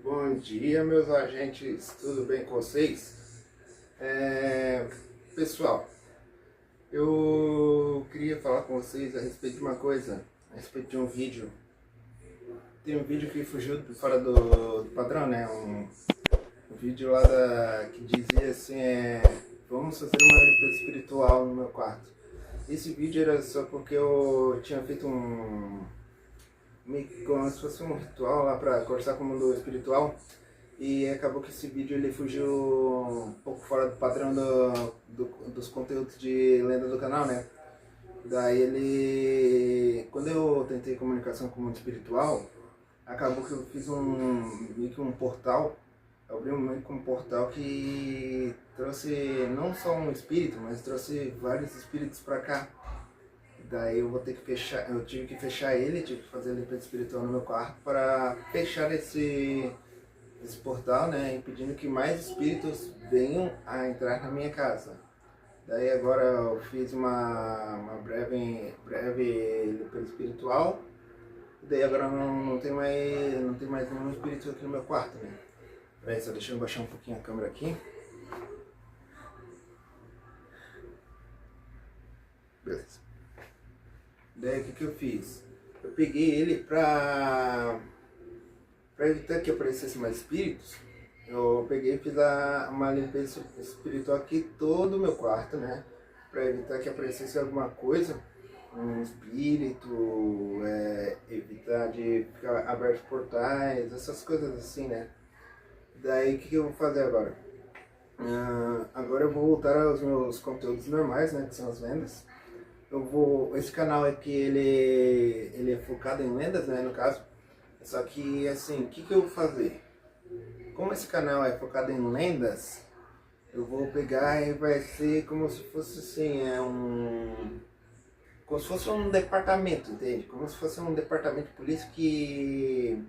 Bom dia, meus agentes, tudo bem com vocês? Pessoal, eu queria falar com vocês a respeito de uma coisa, a respeito de um vídeo. Tem um vídeo que fugiu fora do padrão, né? Um vídeo lá que dizia assim, vamos fazer uma limpeza espiritual no meu quarto. Esse vídeo era só porque eu tinha feito meio que como se fosse um ritual lá para conversar com o mundo espiritual, e acabou que esse vídeo ele fugiu um pouco fora do padrão dos conteúdos de lenda do canal, né? Daí quando eu tentei comunicação com o mundo espiritual, acabou que eu fiz meio que um portal, eu abri meio que um portal que trouxe não só um espírito, mas trouxe vários espíritos para cá. Daí eu vou ter que fechar, eu tive que fechar ele, tive que fazer a limpeza espiritual no meu quarto para fechar esse portal, né, impedindo que mais espíritos venham a entrar na minha casa. Daí agora eu fiz uma breve limpeza espiritual, e daí agora não tem mais nenhum espírito aqui no meu quarto, né. Peraí, só deixa eu baixar um pouquinho a câmera aqui. Beleza. Daí o que eu fiz? Eu peguei ele para evitar que aparecesse mais espíritos. Eu peguei e fiz uma limpeza espiritual aqui todo o meu quarto, né? Para evitar que aparecesse alguma coisa, um espírito, evitar de ficar abertos portais, essas coisas assim, né? Daí o que eu vou fazer agora? Agora eu vou voltar aos meus conteúdos normais, né? Que são as lendas. Esse canal aqui, ele é focado em lendas, né, no caso. Só que, assim, o que eu vou fazer? Como esse canal é focado em lendas, eu vou pegar e vai ser como se fosse, assim, como se fosse um departamento, entende? Como se fosse um departamento de polícia que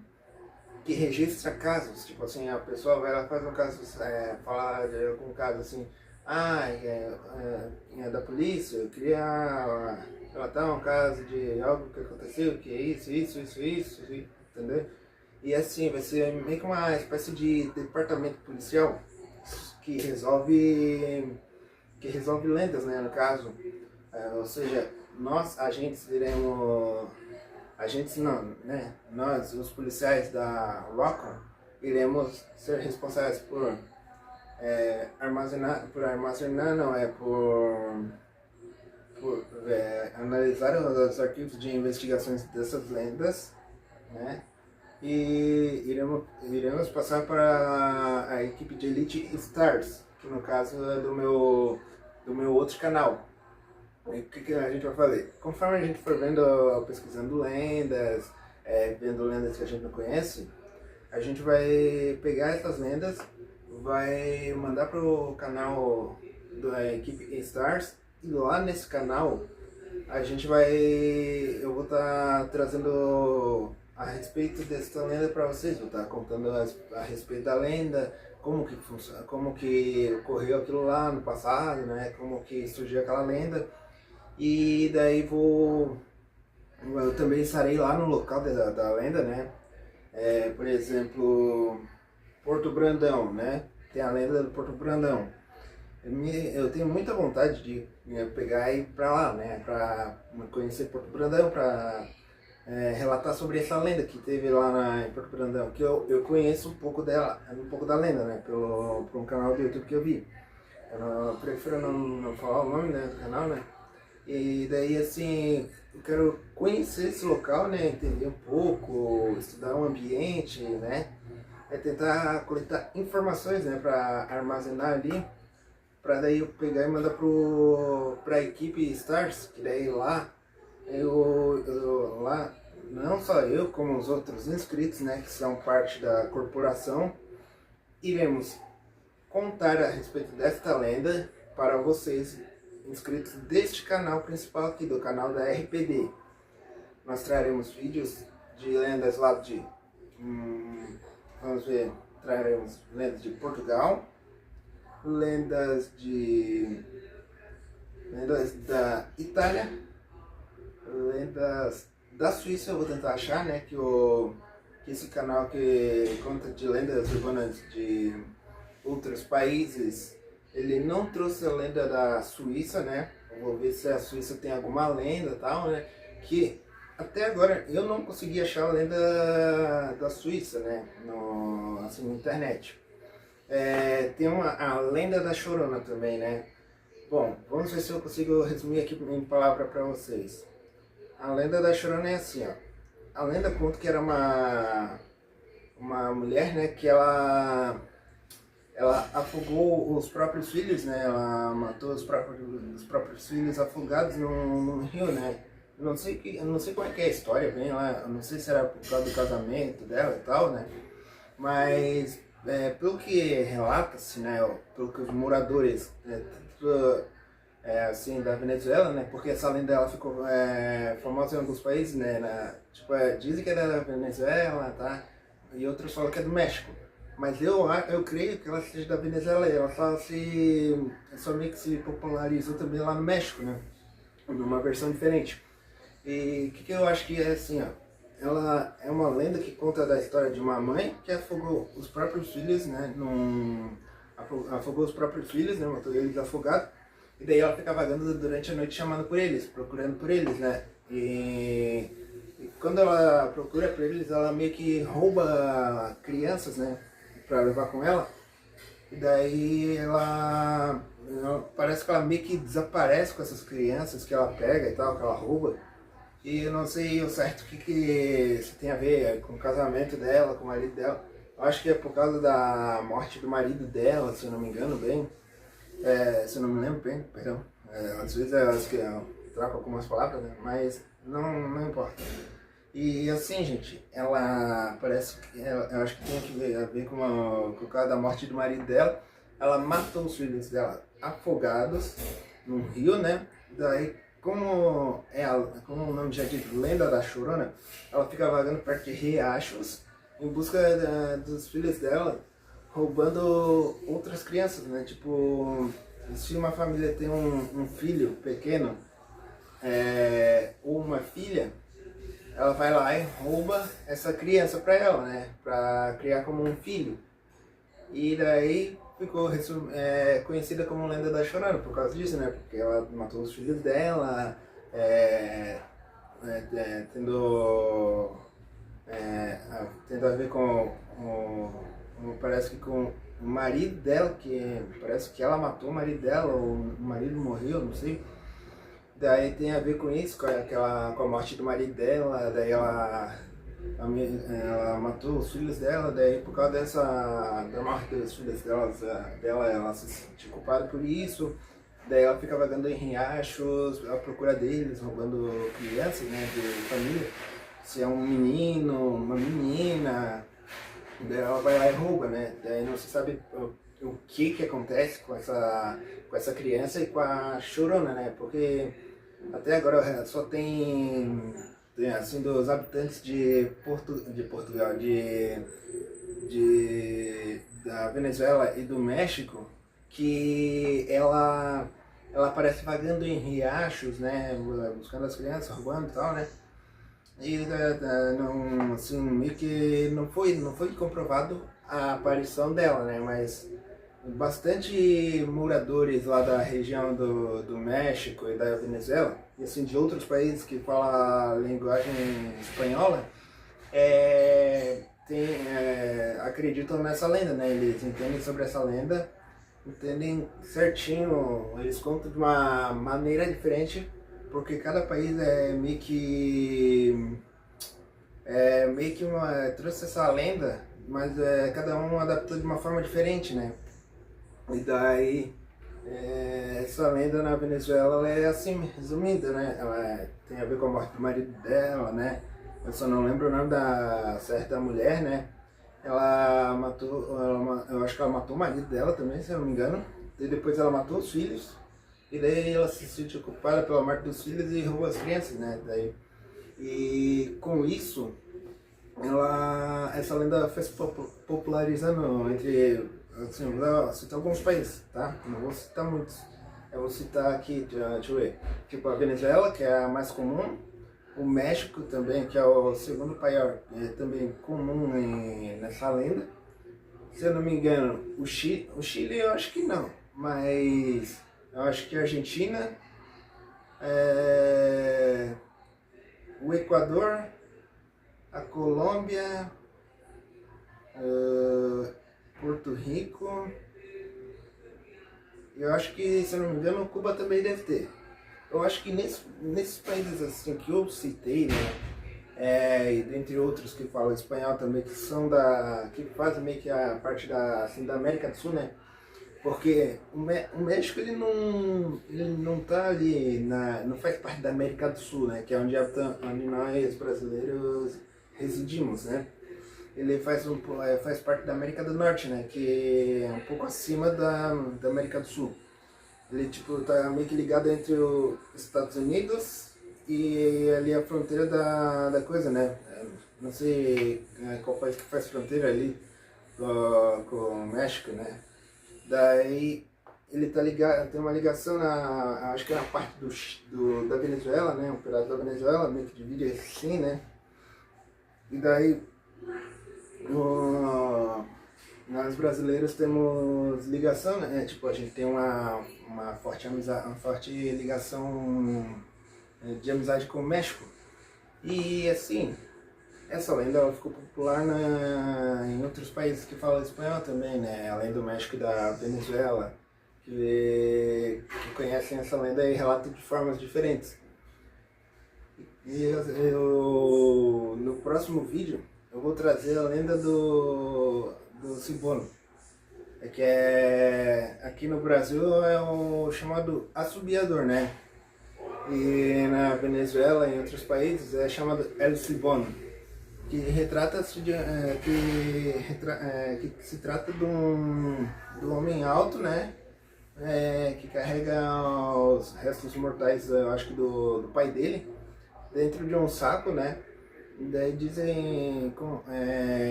registra casos. Tipo assim, a pessoa vai lá, faz um caso, falar de algum caso assim, é da polícia, eu queria relatar um caso de algo que aconteceu, que é isso, entendeu? E assim, vai ser meio que uma espécie de departamento policial que resolve lendas, né, no caso. Ou seja, nós, agentes não, né, nós, os policiais da Rockwell, iremos ser responsáveis por analisar os arquivos de investigações dessas lendas, né? E iremos passar para a equipe de Elite Stars, que no caso é do meu outro canal. E o que a gente vai fazer? Conforme a gente for pesquisando lendas, vendo lendas que a gente não conhece, a gente vai pegar essas lendas, vai mandar pro canal da equipe Stars, e lá nesse canal eu vou estar trazendo a respeito dessa lenda para vocês, vou estar contando a respeito da lenda, como que funciona, como que ocorreu aquilo lá no passado, né, como que surgiu aquela lenda. E daí eu também estarei lá no local da lenda, né, por exemplo, Porto Brandão, né? Tem a lenda do Porto Brandão. Eu tenho muita vontade de pegar e ir pra lá, né? Pra conhecer Porto Brandão, pra relatar sobre essa lenda que teve lá em Porto Brandão. Que eu conheço um pouco dela, um pouco da lenda, né? Por um canal do YouTube que eu vi. Eu prefiro não falar o nome, né, do canal, né? E daí, assim, eu quero conhecer esse local, né? Entender um pouco, estudar o ambiente, né? Tentar coletar informações, né, para armazenar ali, para daí eu pegar e mandar para a equipe Stars, que daí lá, lá, não só eu, como os outros inscritos, né, que são parte da corporação, iremos contar a respeito desta lenda para vocês, inscritos deste canal principal aqui, do canal da RPD. Nós traremos vídeos de lendas lá vamos ver, traremos lendas de Portugal, lendas da Itália, lendas da Suíça, eu vou tentar achar, né, que esse canal que conta de lendas urbanas de outros países, ele não trouxe a lenda da Suíça, né? Eu vou ver se a Suíça tem alguma lenda e tal, né? Que até agora eu não consegui achar a lenda da Suíça, né? Assim, na internet. Tem a lenda da Chorona também, né? Bom, vamos ver se eu consigo resumir aqui em palavra para vocês. A lenda da Chorona é assim, ó. A lenda conta que era uma mulher, né? Que ela afogou os próprios filhos, né? Ela matou os próprios filhos afogados num rio, né? Eu não sei como é que é a história bem lá. Eu não sei se era por causa do casamento dela e tal, né? Mas pelo que relata-se, né? Pelo que os moradores assim, da Venezuela, né? Porque essa lenda ela ficou famosa em alguns países, né? Dizem que é da Venezuela, tá? E outros falam que é do México. Mas eu creio que ela seja da Venezuela. Ela só meio que se popularizou também lá no México, né? Numa versão diferente. E o que eu acho que é assim, ó. Ela é uma lenda que conta da história de uma mãe que afogou os próprios filhos, né? Afogou os próprios filhos, né? Matou eles afogados. E daí ela fica vagando durante a noite chamando por eles, procurando por eles, né? E quando ela procura por eles, ela meio que rouba crianças, né? Pra levar com ela. E daí parece que ela meio que desaparece com essas crianças que ela pega e tal, que ela rouba. E eu não sei o certo o que isso tem a ver com o casamento dela, com o marido dela. Eu acho que é por causa da morte do marido dela, se eu não me engano bem. Se eu não me lembro bem, perdão. Às vezes elas que trocam algumas palavras, né? Mas não importa. E assim, gente, ela parece que eu acho que tem a ver com o caso da morte do marido dela. Ela matou os filhos dela afogados no rio, né? Daí, como o nome já diz, lenda da Chorona, ela fica vagando perto de riachos em busca dos filhos dela, roubando outras crianças, né? Tipo, se uma família tem um filho pequeno ou uma filha, ela vai lá e rouba essa criança para ela, né? Para criar como um filho. E daí ficou conhecida como lenda da Chorona por causa disso, né? Porque ela matou os filhos dela, tendo a ver parece que com o marido dela, que parece que ela matou o marido dela, ou o marido morreu, não sei. Daí tem a ver com isso, com a morte do marido dela, daí ela matou os filhos dela, daí por causa da morte dos filhos dela, ela se sentiu culpada por isso, daí ela fica vagando em riachos à procura deles, roubando crianças, né, de família, se é um menino, uma menina, daí ela vai lá e rouba, né, daí não se sabe o que acontece com essa criança e com a Chorona, né, porque até agora só tem assim, dos habitantes de Portugal, da Venezuela e do México, que ela aparece vagando em riachos, né, buscando as crianças, roubando e tal, né, e não, assim, meio que não foi comprovado a aparição dela, né, mas bastante moradores lá da região do México e da Venezuela, e assim de outros países que falam a linguagem espanhola, acreditam nessa lenda, né? Eles entendem sobre essa lenda, entendem certinho, eles contam de uma maneira diferente, porque cada país trouxe essa lenda, mas cada um adaptou de uma forma diferente, né? E daí, essa lenda na Venezuela ela é assim, resumida, né? Ela tem a ver com a morte do marido dela, né? Eu só não lembro o nome da certa mulher, né? Ela matou, eu acho que ela matou o marido dela também, se eu não me engano. E depois ela matou os filhos. E daí ela se sentiu culpada pela morte dos filhos e roubou as crianças, né? E com isso, essa lenda foi se popularizando entre... Assim, vou citar alguns países, tá? Não vou citar muitos. Eu vou citar aqui, deixa eu ver. Tipo a Venezuela, que é a mais comum. O México também, que é o segundo país também comum nessa lenda. Se eu não me engano, o Chile eu acho que não, mas eu acho que a Argentina, o Equador, a Colômbia, Porto Rico, eu acho que, se eu não me engano, Cuba também deve ter. Eu acho que nesses países assim que eu citei, né, e dentre outros que falam espanhol também, que fazem meio que a parte assim, da América do Sul, né? Porque o México ele não tá ali, não faz parte da América do Sul, né? Que é onde nós brasileiros residimos, né? Ele faz parte da América do Norte, né? Que é um pouco acima da América do Sul. Ele tipo tá meio que ligado entre os Estados Unidos e ali a fronteira da coisa, né? Não sei qual país que faz fronteira ali com o México, né? Daí ele tá ligado, tem uma ligação acho que é na parte da Venezuela, né? Um pedaço da Venezuela, meio que divide assim, né? E daí nós brasileiros temos ligação, né? Tipo, a gente tem uma forte amizade, uma forte ligação de amizade com o México. E assim, essa lenda ela ficou popular em outros países que falam espanhol também, né? Além do México e da Venezuela, que conhecem essa lenda e relatam de formas diferentes. E no próximo vídeo eu vou trazer a lenda do Cibono. Aqui no Brasil é o chamado assobiador, né? E na Venezuela e em outros países é chamado El Cibono, que se trata de um homem alto, né? Que carrega os restos mortais, eu acho que do pai dele, dentro de um saco, né? E daí dizem,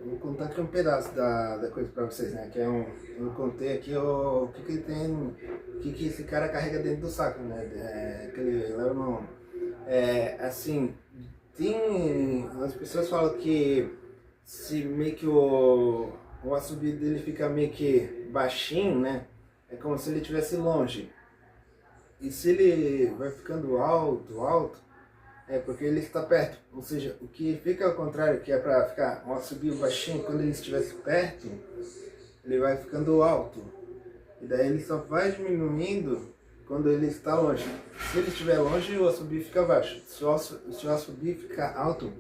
vou contar aqui um pedaço da coisa pra vocês, né? Eu contei aqui o que tem, o que esse cara carrega dentro do saco, né? Que ele leva no... assim, as pessoas falam que se meio que o assobio dele fica meio que baixinho, né? É como se ele estivesse longe. E se ele vai ficando alto, é porque ele está perto. Ou seja, o que fica ao contrário, que é para ficar um assobio baixinho, quando ele estivesse perto, ele vai ficando alto. E daí ele só vai diminuindo quando ele está longe. Se ele estiver longe, o assobio fica baixo. Se o assobio ficar alto,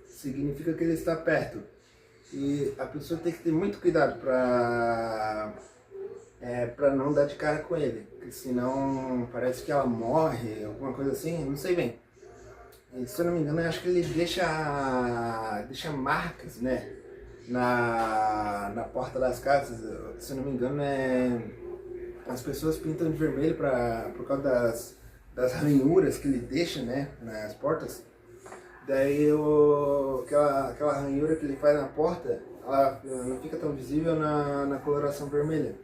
significa que ele está perto. E a pessoa tem que ter muito cuidado para não dar de cara com ele, porque senão parece que ela morre, alguma coisa assim, não sei bem. E, se eu não me engano, eu acho que ele deixa marcas, né, na porta das casas. Se eu não me engano, as pessoas pintam de vermelho por causa das ranhuras que ele deixa, né, nas portas. Daí aquela ranhura que ele faz na porta, ela não fica tão visível na coloração vermelha.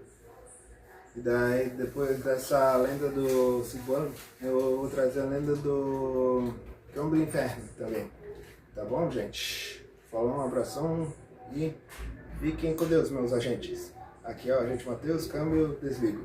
E daí, depois dessa lenda do Cibono, eu vou trazer a lenda do Cão do Inferno também. Tá bom, gente? Falou, um abração e fiquem com Deus, meus agentes. Aqui é o agente Matheus, câmbio, desligo.